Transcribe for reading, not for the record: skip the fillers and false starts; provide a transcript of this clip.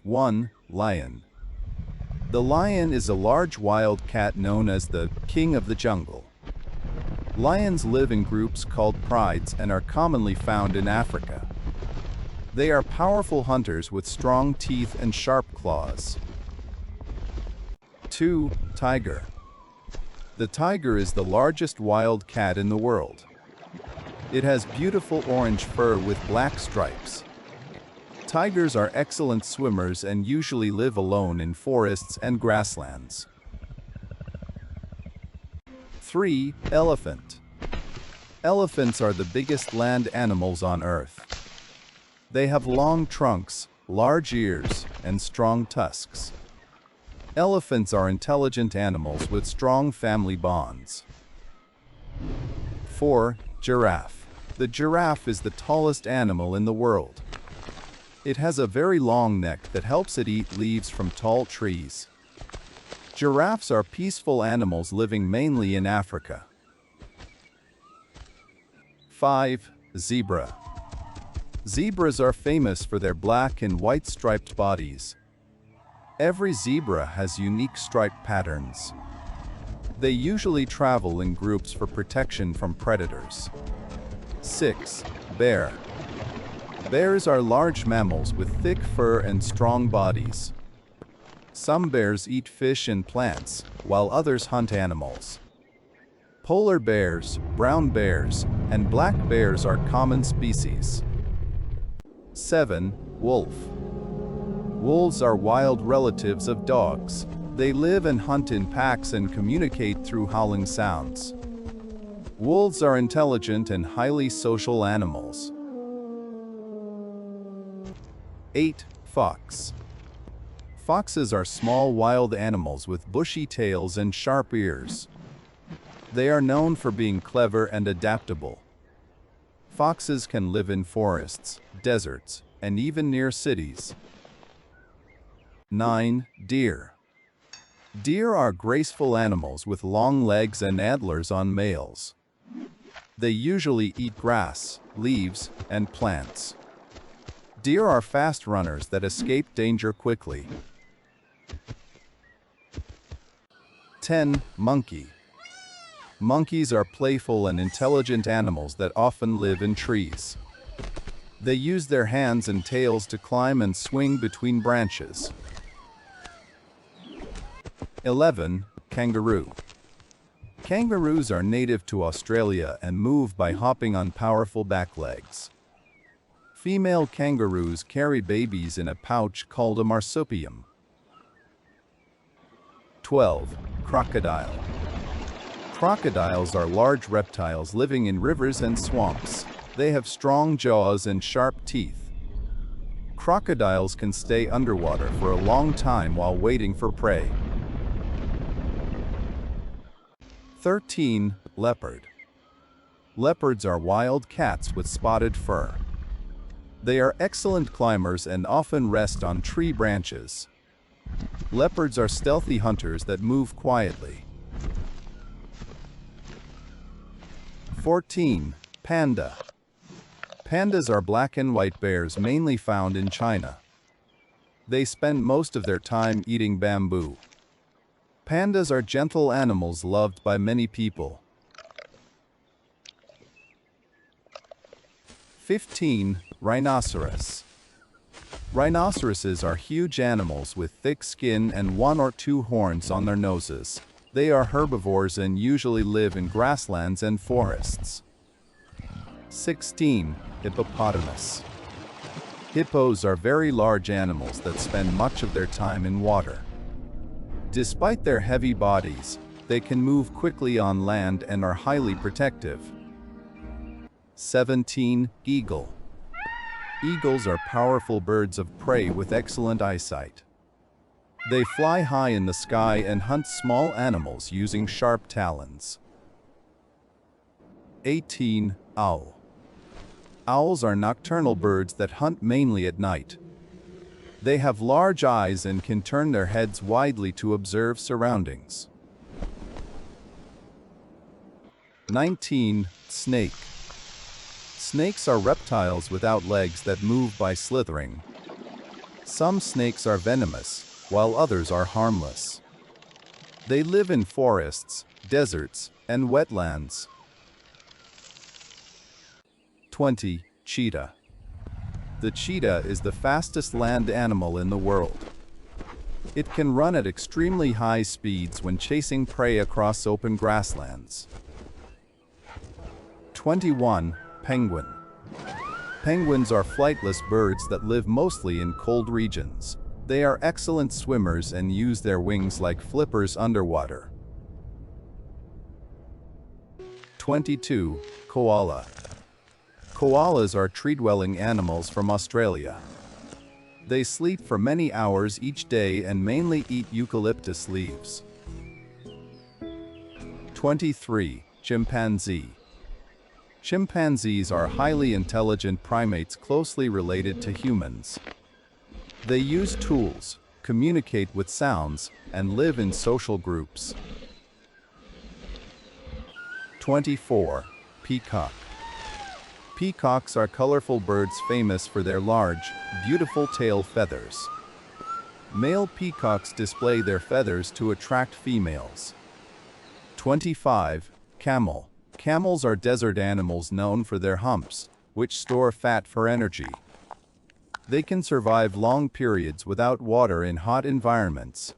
1. Lion. The lion is a large wild cat known as the king of the jungle. Lions live in groups called prides and are commonly found in Africa. They are powerful hunters with strong teeth and sharp claws. 2. Tiger. The tiger is the largest wild cat in the world. It has beautiful orange fur with black stripes. Tigers are excellent swimmers and usually live alone in forests and grasslands. 3. Elephant. Elephants are the biggest land animals on Earth. They have long trunks, large ears, and strong tusks. Elephants are intelligent animals with strong family bonds. 4. Giraffe. The giraffe is the tallest animal in the world. It has a very long neck that helps it eat leaves from tall trees. Giraffes are peaceful animals living mainly in Africa. 5. Zebra. Zebras are famous for their black and white striped bodies. Every zebra has unique stripe patterns. They usually travel in groups for protection from predators. 6. Bear. Bears are large mammals with thick fur and strong bodies. Some bears eat fish and plants, while others hunt animals. Polar bears, brown bears, and black bears are common species. 7. Wolf. Wolves are wild relatives of dogs. They live and hunt in packs and communicate through howling sounds. Wolves are intelligent and highly social animals. 8. Fox. Foxes are small wild animals with bushy tails and sharp ears. They are known for being clever and adaptable. Foxes can live in forests, deserts, and even near cities. 9. Deer. Deer are graceful animals with long legs and antlers on males. They usually eat grass, leaves, and plants. Deer are fast runners that escape danger quickly. 10. Monkey. Monkeys are playful and intelligent animals that often live in trees. They use their hands and tails to climb and swing between branches. 11. Kangaroo. Kangaroos are native to Australia and move by hopping on powerful back legs. Female kangaroos carry babies in a pouch called a marsupium. 12. Crocodile. Crocodiles are large reptiles living in rivers and swamps. They have strong jaws and sharp teeth. Crocodiles can stay underwater for a long time while waiting for prey. 13. Leopard. Leopards are wild cats with spotted fur. They are excellent climbers and often rest on tree branches. Leopards are stealthy hunters that move quietly. 14. Panda. Pandas are black and white bears mainly found in China. They spend most of their time eating bamboo. Pandas are gentle animals loved by many people. 15. Rhinoceros. Rhinoceroses are huge animals with thick skin and 1 or 2 horns on their noses. They are herbivores and usually live in grasslands and forests. 16. Hippopotamus. Hippos are very large animals that spend much of their time in water. Despite their heavy bodies, they can move quickly on land and are highly protective. 17. Eagle. Eagles are powerful birds of prey with excellent eyesight. They fly high in the sky and hunt small animals using sharp talons. 18. Owl. Owls are nocturnal birds that hunt mainly at night. They have large eyes and can turn their heads widely to observe surroundings. 19. Snake. Snakes are reptiles without legs that move by slithering. Some snakes are venomous, while others are harmless. They live in forests, deserts, and wetlands. 20. Cheetah. The cheetah is the fastest land animal in the world. It can run at extremely high speeds when chasing prey across open grasslands. 21. Penguin. Penguins are flightless birds that live mostly in cold regions. They are excellent swimmers and use their wings like flippers underwater. 22. Koala. Koalas are tree-dwelling animals from Australia. They sleep for many hours each day and mainly eat eucalyptus leaves. 23. Chimpanzee. Chimpanzees are highly intelligent primates closely related to humans. They use tools, communicate with sounds, and live in social groups. 24. Peacock. Peacocks are colorful birds famous for their large, beautiful tail feathers. Male peacocks display their feathers to attract females. 25. Camel. Camels are desert animals known for their humps, which store fat for energy. They can survive long periods without water in hot environments.